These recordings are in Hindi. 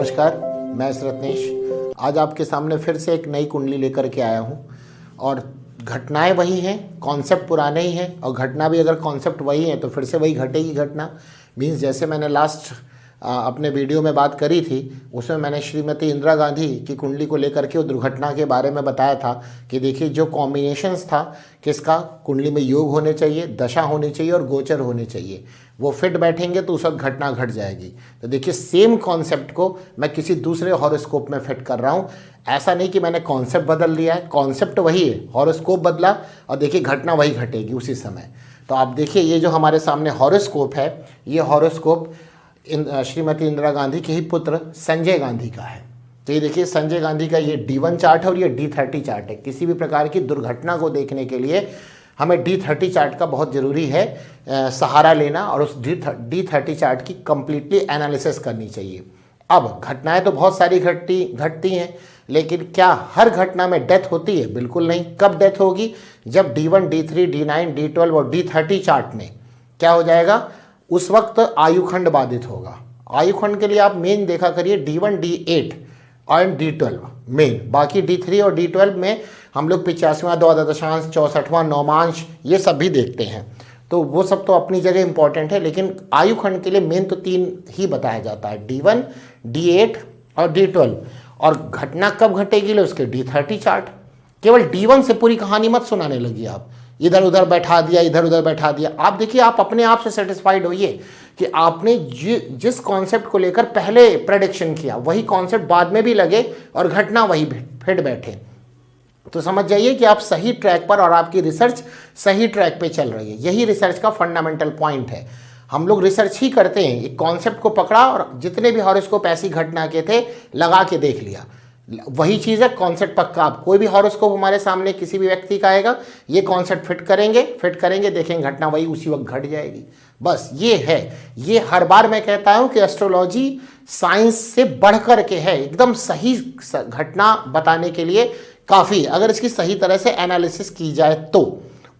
नमस्कार, मैं रत्नेश आज आपके सामने फिर से एक नई कुंडली लेकर के आया हूँ। और घटनाएं वही हैं, कॉन्सेप्ट पुराने ही हैं, और घटना भी अगर कॉन्सेप्ट वही है तो फिर से वही घटेगी घटना। मीन्स जैसे मैंने लास्ट अपने वीडियो में बात करी थी, उसमें मैंने श्रीमती इंदिरा गांधी की कुंडली को लेकर के वो दुर्घटना के बारे में बताया था कि देखिए जो कॉम्बिनेशंस था किसका, कुंडली में योग होने चाहिए, दशा होनी चाहिए और गोचर होने चाहिए, वो फिट बैठेंगे तो उस वक्त घटना घट जाएगी। तो देखिए सेम कॉन्सेप्ट को मैं किसी दूसरे हॉरोस्कोप में फिट कर रहा हूँ। ऐसा नहीं कि मैंने कॉन्सेप्ट बदल लिया है, कॉन्सेप्ट वही है, हॉरोस्कोप बदला और देखिए घटना वही घटेगी उसी समय। तो आप देखिए ये जो हमारे सामने हॉरोस्कोप है, ये हॉरोस्कोप श्रीमती इंदिरा गांधी के ही पुत्र संजय गांधी का है। तो ये देखिए संजय गांधी का ये D1 चार्ट है और ये D30 चार्ट है। किसी भी प्रकार की दुर्घटना को देखने के लिए हमें D30 चार्ट का बहुत ज़रूरी है सहारा लेना और उस D30 चार्ट की कंप्लीटली एनालिसिस करनी चाहिए। अब घटनाएं तो बहुत सारी घटती हैं, लेकिन क्या हर घटना में डेथ होती है? बिल्कुल नहीं। कब डेथ होगी? जब D1, D3, D9, D12 और D30 चार्ट में क्या हो जाएगा, उस वक्त आयुखंड बाधित होगा। आयुखंड के लिए आप मेन देखा करिए D1, D8 और D12 मेन। बाकी D3 और D12 में हम लोग 85वां, 2.64, 64वां, नौमांश ये सब भी देखते हैं, तो वो सब तो अपनी जगह इंपॉर्टेंट है। लेकिन आयुखंड के लिए मेन तो 3 ही बताया जाता है, D1, D8 और D12। और घटना कब घटेगी ले उसके D30 चार्ट। केवल D1 से पूरी कहानी मत सुनाने लगी आप, इधर उधर बैठा दिया, इधर उधर बैठा दिया। आप देखिए, आप अपने आप से सेटिस्फाइड होइए कि आपने जिस कॉन्सेप्ट को लेकर पहले प्रेडिक्शन किया वही कॉन्सेप्ट बाद में भी लगे और घटना वही फिट बैठे। तो समझ जाइए कि आप सही ट्रैक पर और आपकी रिसर्च सही ट्रैक पे चल रही है। यही रिसर्च का फंडामेंटल पॉइंट है। हम लोग रिसर्च ही करते हैं, एक कॉन्सेप्ट को पकड़ा और जितने भी हॉरोस्कोप ऐसी घटना के थे लगा के देख लिया, वही चीज़ है। कॉन्सेप्ट पक्का, आप कोई भी हॉरोस्कोप हमारे सामने किसी भी व्यक्ति का आएगा, ये कॉन्सेप्ट फिट करेंगे, देखेंगे घटना वही उसी वक्त घट जाएगी। बस ये है। ये हर बार मैं कहता हूँ कि एस्ट्रोलॉजी साइंस से बढ़ कर के है, एकदम सही घटना बताने के लिए काफ़ी, अगर इसकी सही तरह से एनालिसिस की जाए तो।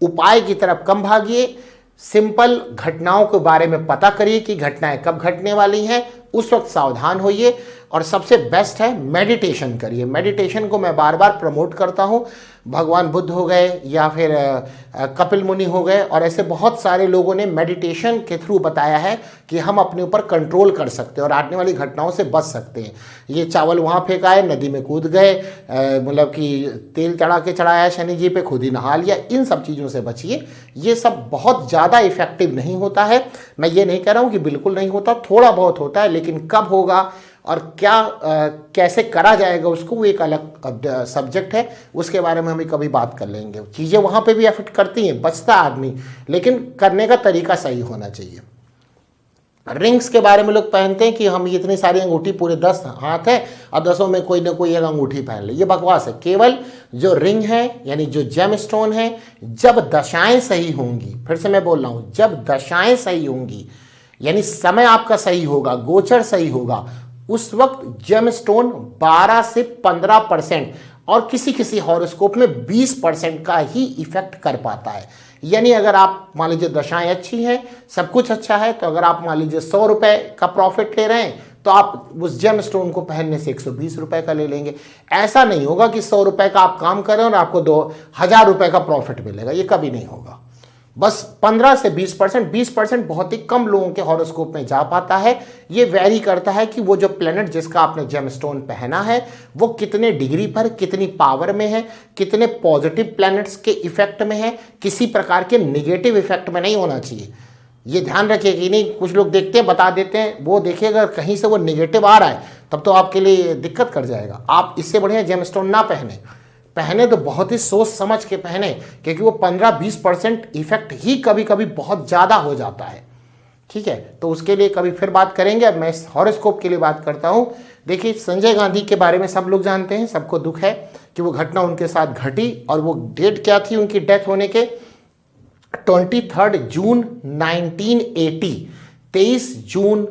उपाय की तरफ कम भागिए, सिंपल घटनाओं के बारे में पता करिए कि घटनाएं कब घटने वाली हैं, उस वक्त सावधान होइए। और सबसे बेस्ट है मेडिटेशन करिए। मेडिटेशन को मैं बार बार प्रमोट करता हूँ। भगवान बुद्ध हो गए या फिर कपिल मुनि हो गए और ऐसे बहुत सारे लोगों ने मेडिटेशन के थ्रू बताया है कि हम अपने ऊपर कंट्रोल कर सकते हैं और आने वाली घटनाओं से बच सकते हैं। ये चावल वहाँ फेंका है, नदी में कूद गए, मतलब कि तेल चढ़ाया शनि जी पे, खुद ही नहा लिया, इन सब चीज़ों से बचिए। ये सब बहुत ज़्यादा इफेक्टिव नहीं होता है। मैं ये नहीं कह रहा हूँ कि बिल्कुल नहीं होता, थोड़ा बहुत होता है, लेकिन कब होगा और क्या कैसे करा जाएगा उसको, वो एक अलग सब्जेक्ट है, उसके बारे में हम कभी बात कर लेंगे। चीज़ें वहाँ पे भी अफेक्ट करती हैं, बचता आदमी, लेकिन करने का तरीका सही होना चाहिए। रिंग्स के बारे में लोग पहनते हैं कि हम इतनी सारी अंगूठी, पूरे 10 हाथ है और 10 में कोई ना कोई एक अंगूठी पहन ले, ये बकवास है। केवल जो रिंग है यानी जो जेम स्टोन है, जब दशाएं सही होंगी, फिर से मैं बोल रहा हूँ, जब दशाएं सही होंगी यानी समय आपका सही होगा, गोचर सही होगा, उस वक्त जेम स्टोन 12 से 15% और किसी किसी हॉरोस्कोप में 20% का ही इफेक्ट कर पाता है। यानी अगर आप मान लीजिए दशाएं अच्छी हैं, सब कुछ अच्छा है, तो अगर आप मान लीजिए 100 रुपए का प्रॉफिट ले रहे हैं तो आप उस जेम स्टोन को पहनने से 120 रुपए का ले लेंगे। ऐसा नहीं होगा कि 100 रुपए का आप काम करें और आपको 2000 रुपए का प्रॉफिट मिलेगा, ये कभी नहीं होगा। बस 15 से 20%, 20% बहुत ही कम लोगों के हॉरोस्कोप में जा पाता है। ये वैरी करता है कि वो जो प्लेनेट जिसका आपने जेमस्टोन पहना है वो कितने डिग्री पर, कितनी पावर में है, कितने पॉजिटिव प्लैनेट्स के इफेक्ट में है, किसी प्रकार के निगेटिव इफेक्ट में नहीं होना चाहिए। ये ध्यान रखिए कि नहीं, कुछ लोग देखते हैं बता देते हैं, वो देखिए अगर कहीं से वो निगेटिव आ रहा है तब तो आपके लिए दिक्कत कर जाएगा। आप इससे बढ़िया जेमस्टोन ना पहने तो बहुत ही सोच समझ के पहने, क्योंकि वो 15-20% इफेक्ट ही कभी कभी बहुत ज़्यादा हो जाता है। ठीक है, तो उसके लिए कभी फिर बात करेंगे। अब मैं हॉरोस्कोप के लिए बात करता हूँ। देखिए संजय गांधी के बारे में सब लोग जानते हैं, सबको दुख है कि वो घटना उनके साथ घटी। और वो डेट क्या थी उनकी डेथ होने के? 23 जून 1980, 23 जून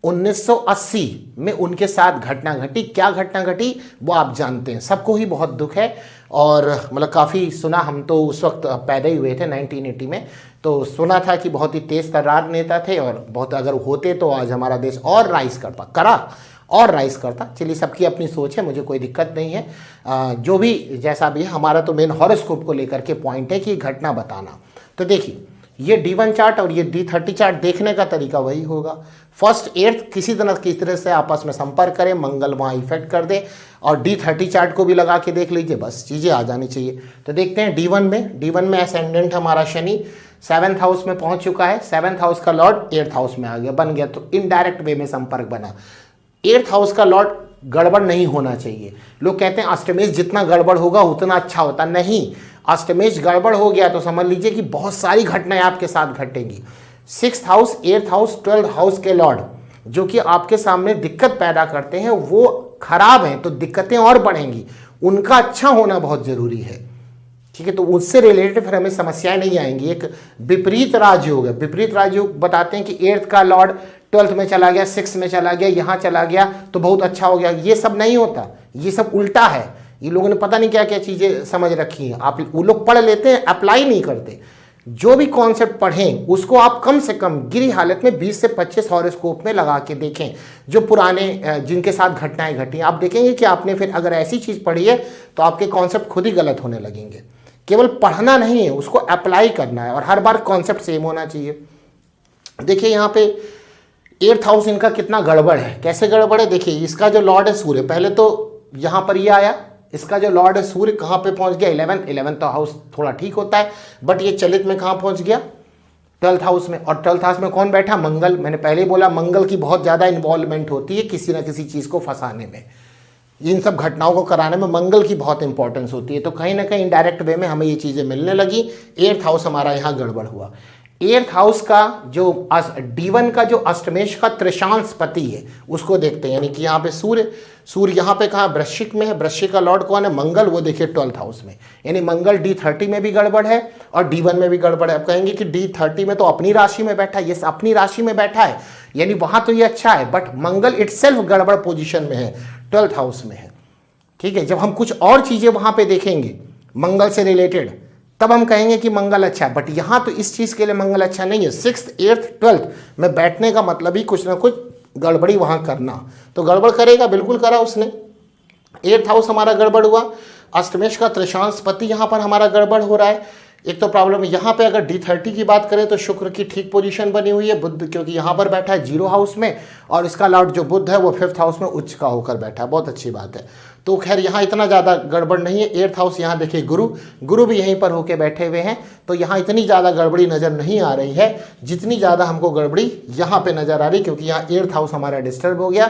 1980 में उनके साथ घटना घटी। क्या घटना घटी वो आप जानते हैं, सबको ही बहुत दुख है। और मतलब काफ़ी सुना, हम तो उस वक्त पैदा ही हुए थे 1980 में, तो सुना था कि बहुत ही तेज तर्रार नेता थे और बहुत, अगर होते तो आज हमारा देश और राइज करता करा और राइज करता। चलिए सबकी अपनी सोच है, मुझे कोई दिक्कत नहीं है, जो भी जैसा भी है, हमारा तो मेन हॉरोस्कोप को लेकर के पॉइंट है कि घटना बताना। तो देखिए ये D1 चार्ट और ये D30 चार्ट देखने का तरीका वही होगा। फर्स्ट एर्थ किसी तरह से आपस में संपर्क करें, मंगल वहाँ इफेक्ट कर दे, और D30 चार्ट को भी लगा के देख लीजिए, बस चीज़ें आ जानी चाहिए। तो देखते हैं D1 में असेंडेंट हमारा शनि 7th हाउस में पहुंच चुका है। 7th हाउस का लॉर्ड 8th हाउस में आ गया, बन गया, तो इनडायरेक्ट वे में संपर्क बना। 8th हाउस का लॉर्ड गड़बड़ नहीं होना चाहिए। लोग कहते हैं अष्टमेश जितना गड़बड़ होगा उतना अच्छा होता, नहीं, अष्टमेश गड़बड़ हो गया तो समझ लीजिए कि बहुत सारी घटनाएं आपके साथ घटेंगी। 6th house, 8th house, 12th house के लॉर्ड जो कि आपके सामने दिक्कत पैदा करते हैं वो खराब हैं, तो दिक्कतें और बढ़ेंगी, उनका अच्छा होना बहुत जरूरी है। ठीक है, तो उससे रिलेटेड फिर हमें समस्याएं नहीं आएंगी। एक विपरीत राजयोग है, विपरीत राजयोग बताते हैं कि 8th का लॉर्ड 12th में चला गया, 6th में चला गया, यहाँ चला गया तो बहुत अच्छा हो गया, ये सब नहीं होता, ये सब उल्टा है। ये लोगों ने पता नहीं क्या क्या चीज़ें समझ रखी हैं, आप वो लोग पढ़ लेते हैं, अप्लाई नहीं करते। जो भी कॉन्सेप्ट पढ़ें उसको आप कम से कम गिरी हालत में 20 से 25 हॉरोस्कोप में लगा के देखें, जो पुराने जिनके साथ घटनाएं घटी। आप देखेंगे कि आपने फिर अगर ऐसी चीज़ पढ़ी है तो आपके कॉन्सेप्ट खुद ही गलत होने लगेंगे। केवल पढ़ना नहीं है, उसको अप्लाई करना है, और हर बार कॉन्सेप्ट सेम होना चाहिए। देखिए यहाँ पे 8th हाउस इनका कितना गड़बड़ है, कैसे गड़बड़ है। देखिए इसका जो लॉर्ड है सूर्य, पहले तो यहाँ पर ये आया, इसका जो लॉर्ड है सूर्य कहाँ पे पहुँच गया, 11th हाउस थोड़ा ठीक होता है, बट ये चलित में कहाँ पहुँच गया, 12th हाउस में। और 12th हाउस में कौन बैठा, मंगल। मैंने पहले बोला मंगल की बहुत ज़्यादा इन्वॉल्वमेंट होती है किसी न किसी चीज़ को फंसाने में, इन सब घटनाओं को कराने में मंगल की बहुत इंपॉर्टेंस होती है। तो कहीं ना कहीं इनडायरेक्ट वे में हमें ये चीज़ें मिलने लगी। 8th हाउस हमारा यहाँ गड़बड़ हुआ। 8th हाउस का जो D1 का जो अष्टमेश का त्रिशांशपति है उसको देखते हैं, यानी कि यहाँ पे सूर्य यहाँ पे कहाँ, वृश्चिक में है। वृश्चिक का लॉर्ड कौन है, मंगल, वो देखिए 12th हाउस में, यानी मंगल D30 में भी गड़बड़ है और D1 में भी गड़बड़ है। अब कहेंगे कि D30 में तो अपनी राशि में बैठा है, ये अपनी राशि में बैठा है, यानी वहाँ तो ये अच्छा है, बट मंगल इटसेल्फ गड़बड़ पोजिशन में है, 12th हाउस में है। ठीक है, जब हम कुछ और चीज़ें वहाँ पे देखेंगे मंगल से रिलेटेड तब हम कहेंगे कि मंगल अच्छा है, बट यहाँ तो इस चीज़ के लिए मंगल अच्छा नहीं है। 6th, 8th, 12th में बैठने का मतलब ही कुछ ना कुछ गड़बड़ी वहाँ करना, तो गड़बड़ करेगा, बिल्कुल करा उसने। 8th हाउस हमारा गड़बड़ हुआ, अष्टमेश का त्रिशांशपति यहाँ पर हमारा गड़बड़ हो रहा है। एक तो प्रॉब्लम है यहाँ पे, अगर D30 की बात करें तो शुक्र की ठीक पोजीशन बनी हुई है, बुध क्योंकि यहाँ पर बैठा है 0 हाउस में, और इसका लॉर्ड जो बुध है वो 5th हाउस में उच्च का होकर बैठा है, बहुत अच्छी बात है। तो खैर यहाँ इतना ज़्यादा गड़बड़ नहीं है। 8th हाउस यहाँ देखिए गुरु भी यहीं पर होके बैठे हुए हैं, तो यहाँ इतनी ज़्यादा गड़बड़ी नज़र नहीं आ रही है जितनी ज़्यादा हमको गड़बड़ी यहाँ पे नज़र आ रही, क्योंकि यहाँ 8th हाउस हमारा डिस्टर्ब हो गया,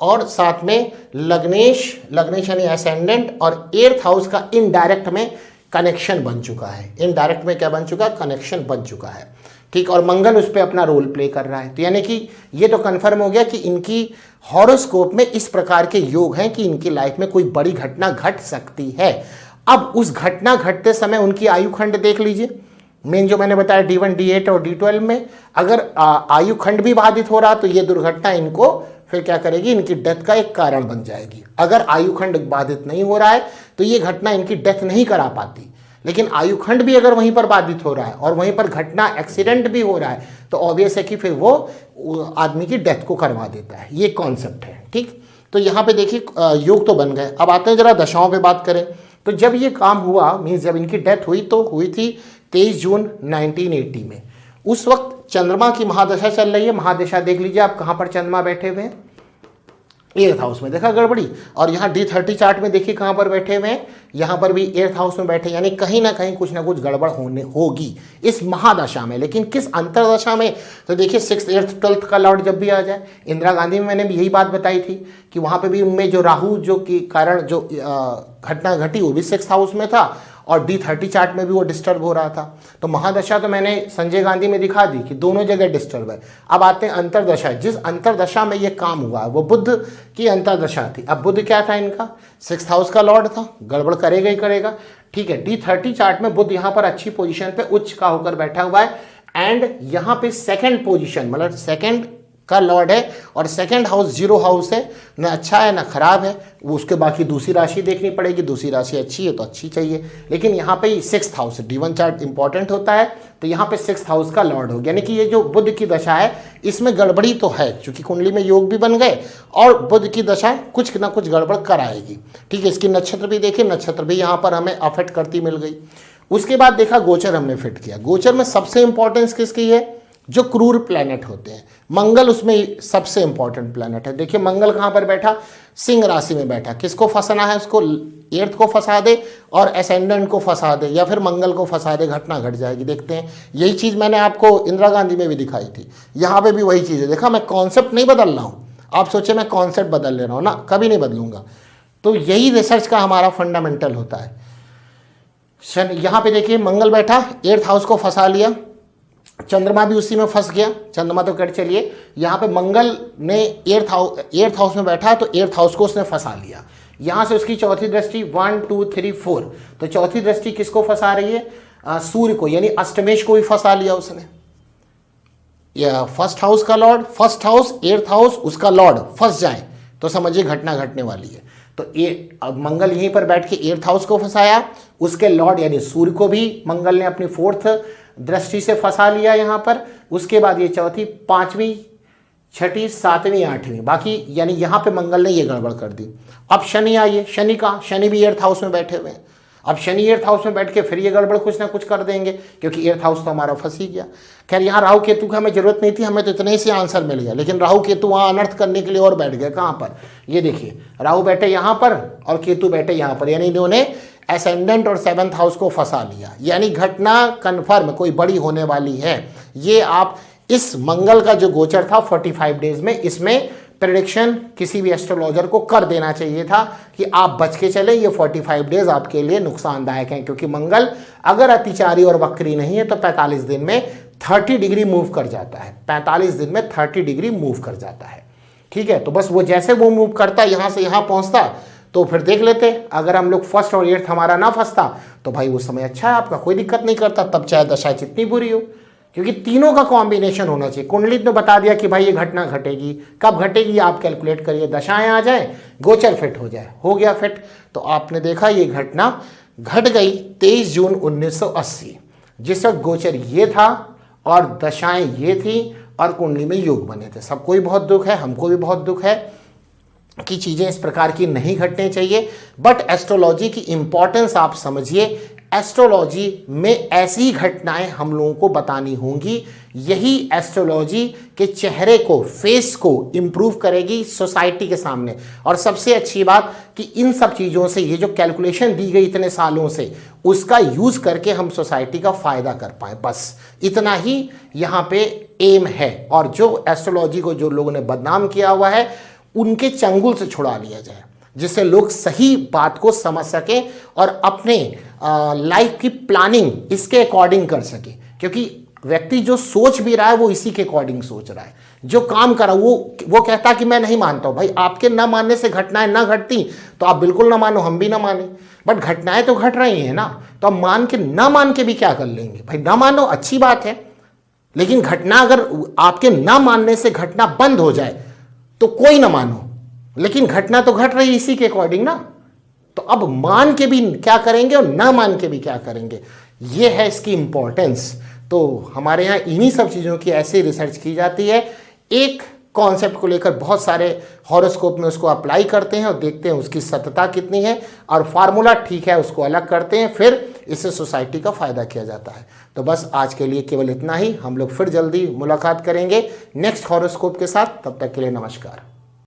और साथ में लग्नेश यानी असेंडेंट और 8th हाउस का इनडायरेक्ट में कनेक्शन बन चुका है। इनडायरेक्ट में क्या बन चुका है, कनेक्शन बन चुका है। ठीक, और मंगल उस पर अपना रोल प्ले कर रहा है, तो यानी कि ये तो कंफर्म हो गया कि इनकी हॉरोस्कोप में इस प्रकार के योग हैं कि इनकी लाइफ में कोई बड़ी घटना घट सकती है। अब उस घटना घटते समय उनकी आयु खंड देख लीजिए, मेन जो मैंने बताया D1, D8 और D12 में अगर आयु खंड भी बाधित हो रहा तो ये दुर्घटना इनको फिर क्या करेगी, इनकी डेथ का एक कारण बन जाएगी। अगर आयु खंड बाधित नहीं हो रहा है तो ये घटना इनकी डेथ नहीं करा पाती, लेकिन आयु खंड भी अगर वहीं पर बाधित हो रहा है और वहीं पर घटना एक्सीडेंट भी हो रहा है तो ऑब्वियस है कि फिर वो आदमी की डेथ को करवा देता है। ये कॉन्सेप्ट है। ठीक, तो यहाँ पे देखिए योग तो बन गए। अब आते हैं जरा दशाओं पे बात करें। तो जब ये काम हुआ, मीन्स जब इनकी डेथ हुई तो हुई थी 23 जून 1980 में। उस वक्त चंद्रमा की महादशा चल रही है। महादशा देख लीजिए आप कहाँ पर चंद्रमा बैठे हुए हैं, 8th हाउस में, देखा गड़बड़ी। और यहाँ D30 चार्ट में देखिए कहाँ पर बैठे हुए हैं, यहाँ पर भी 8th हाउस में बैठे, यानी कहीं ना कहीं कुछ ना कुछ गड़बड़ होने होगी इस महादशा में। लेकिन किस अंतरदशा में, तो देखिए 6th, 8th, 12th का लॉर्ड जब भी आ जाए। इंदिरा गांधी में मैंने भी यही बात बताई थी कि वहाँ पे भी उनमें जो राहु जो के कारण जो घटना घटी वो भी 6th हाउस में था, और D30 चार्ट में भी वो डिस्टर्ब हो रहा था। तो महादशा तो मैंने संजय गांधी में दिखा दी कि दोनों जगह डिस्टर्ब है। अब आते हैं अंतरदशा। जिस अंतरदशा में ये काम हुआ वो बुध की अंतरदशा थी। अब बुध क्या था, इनका 6th हाउस का लॉर्ड था, गड़बड़ करेगा ही करेगा। ठीक है, D30 चार्ट में बुध यहाँ पर अच्छी पोजीशन पे उच्च का होकर बैठा हुआ है, एंड यहाँ पे सेकंड पोजीशन मतलब सेकंड का लॉर्ड है और सेकंड हाउस 0 हाउस है, न अच्छा है ना खराब है, वो उसके बाकी दूसरी राशि देखनी पड़ेगी, दूसरी राशि अच्छी है तो अच्छी चाहिए। लेकिन यहाँ पे 6th house D1 chart important होता है, तो यहाँ पे 6th हाउस का लॉर्ड हो गया, यानी कि ये जो बुध की दशा है इसमें गड़बड़ी तो है, क्योंकि कुंडली में योग भी बन गए और बुध की दशा कुछ ना कुछ गड़बड़ कराएगी। ठीक है, इसकी नक्षत्र भी देखिए, नक्षत्र भी यहाँ पर हमें अफेक्ट करती मिल गई। उसके बाद देखा गोचर हमने फिट किया। गोचर में सबसे इंपॉर्टेंस किसकी है? जो क्रूर प्लैनेट होते हैं, मंगल उसमें सबसे इंपॉर्टेंट प्लैनेट है। देखिए मंगल कहाँ पर बैठा? सिंह राशि में बैठा। किसको फंसाना है? उसको 8th को फंसा दे और एसेंडेंट को फंसा दे या फिर मंगल को फंसा दे, घटना घट जाएगी। देखते हैं, यही चीज़ मैंने आपको इंदिरा गांधी में भी दिखाई थी, यहाँ पे भी वही चीज़ है। देखा, मैं कॉन्सेप्ट नहीं बदल रहा हूँ, आप सोचे मैं कॉन्सेप्ट बदल ले रहा हूँ ना, कभी नहीं बदलूंगा। तो यही रिसर्च का हमारा फंडामेंटल होता है। यहाँ पे देखिए मंगल बैठा, 8th हाउस को फंसा लिया, चंद्रमा भी उसी में फंस गया, चंद्रमा तो कर चलिए, यहाँ पे मंगल ने 8th हाउस में बैठा तो 8th हाउस को उसने फंसा लिया। यहाँ से उसकी चौथी दृष्टि 1 2 3 4, तो चौथी दृष्टि किसको फंसा रही है? सूर्य को, यानी अष्टमेश को भी फंसा लिया उसने। या फर्स्ट हाउस का Lord, first house 8th house उसका लॉर्ड फंस जाए तो समझिए घटना घटने वाली है। तो अब मंगल यहीं पर बैठ के 8th हाउस को फंसाया, उसके लॉर्ड यानी सूर्य को भी मंगल ने अपनी 4th दृष्टि से फंसा लिया यहाँ पर। उसके बाद ये चौथी, 5वीं, 6ठी, 7वीं, 8वीं, बाकी यानी यहाँ पे मंगल ने ये गड़बड़ कर दी। अब शनि आइए, शनि का, शनि भी 8th हाउस में बैठे हुए हैं। अब शनि 8th हाउस में बैठ के फिर ये गड़बड़ कुछ ना कुछ कर देंगे, क्योंकि 8th हाउस तो हमारा फंस ही गया। खैर यहाँ राहु केतु की हमें जरूरत नहीं थी, हमें तो इतने से आंसर मिल गया, लेकिन राहु केतु वहाँ अनर्थ करने के लिए और बैठ गए। कहाँ पर? ये देखिए, राहु बैठे यहाँ पर और केतु बैठे यहाँ पर, यानी इन्होंने एसेंडेंट और 7th हाउस को फंसा लिया, यानी घटना कन्फर्म कोई बड़ी होने वाली है। ये आप इस मंगल का जो गोचर था 45 डेज में, इसमें प्रेडिक्शन किसी भी एस्ट्रोलॉजर को कर देना चाहिए था कि आप बच के चले, ये 45 डेज आपके लिए नुकसानदायक हैं, क्योंकि मंगल अगर अतिचारी और वक्री नहीं है तो 45 दिन में 30 डिग्री मूव कर जाता है, 45 दिन में 30 डिग्री मूव कर जाता है। ठीक है, तो बस वो जैसे वो मूव करता, यहाँ से यहाँ पहुँचता, तो फिर देख लेते, अगर हम लोग 1st और 8th हमारा ना फंसता तो भाई वो समय अच्छा है आपका, कोई दिक्कत नहीं करता, तब चाहे दशा जितनी बुरी हो, क्योंकि तीनों का कॉम्बिनेशन होना चाहिए। कुंडली ने बता दिया कि भाई ये घटना घटेगी, कब घटेगी आप कैलकुलेट करिए, दशाएं आ जाए, गोचर फिट हो जाए, हो गया फिट। तो आपने देखा ये घटना घट गई 23 जून 1980, जिस वक्त गोचर ये था और दशाएं ये थी और कुंडली में योग बने थे। सबको ही बहुत दुख है, हमको भी बहुत दुख है कि चीज़ें इस प्रकार की नहीं घटनी चाहिए, बट एस्ट्रोलॉजी की इंपॉर्टेंस आप समझिए। एस्ट्रोलॉजी में ऐसी घटनाएं हम लोगों को बतानी होंगी, यही एस्ट्रोलॉजी के चेहरे को, फेस को इम्प्रूव करेगी सोसाइटी के सामने। और सबसे अच्छी बात कि इन सब चीज़ों से, ये जो कैलकुलेशन दी गई इतने सालों से, उसका यूज़ करके हम सोसाइटी का फ़ायदा कर पाएँ, बस इतना ही यहाँ पे एम है। और जो एस्ट्रोलॉजी को जो लोगों ने बदनाम किया हुआ है, उनके चंगुल से छुड़ा लिया जाए, जिससे लोग सही बात को समझ सकें और अपने लाइफ की प्लानिंग इसके अकॉर्डिंग कर सके। क्योंकि व्यक्ति जो सोच भी रहा है वो इसी के अकॉर्डिंग सोच रहा है, जो काम कर रहा है वो कहता कि मैं नहीं मानता हूँ। भाई आपके ना मानने से घटनाएं ना घटती तो आप बिल्कुल ना मानो, हम भी ना माने, बट घटनाएं तो घट रही हैं ना, तो आप मान के ना मान के भी क्या कर लेंगे? भाई ना मानो अच्छी बात है, लेकिन घटना अगर आपके ना मानने से घटना बंद हो जाए तो कोई ना मानो, लेकिन घटना तो घट रही इसी के अकॉर्डिंग ना। तो अब मान के भी क्या करेंगे और ना मान के भी क्या करेंगे, ये है इसकी इंपॉर्टेंस। तो हमारे यहाँ इन्हीं सब चीज़ों की ऐसे रिसर्च की जाती है, एक कॉन्सेप्ट को लेकर बहुत सारे हॉरोस्कोप में उसको अप्लाई करते हैं और देखते हैं उसकी सत्यता कितनी है, और फार्मूला ठीक है उसको अलग करते हैं, फिर इससे सोसाइटी का फ़ायदा किया जाता है। तो बस आज के लिए केवल इतना ही, हम लोग फिर जल्दी मुलाकात करेंगे नेक्स्ट हॉरोस्कोप के साथ, तब तक के लिए नमस्कार।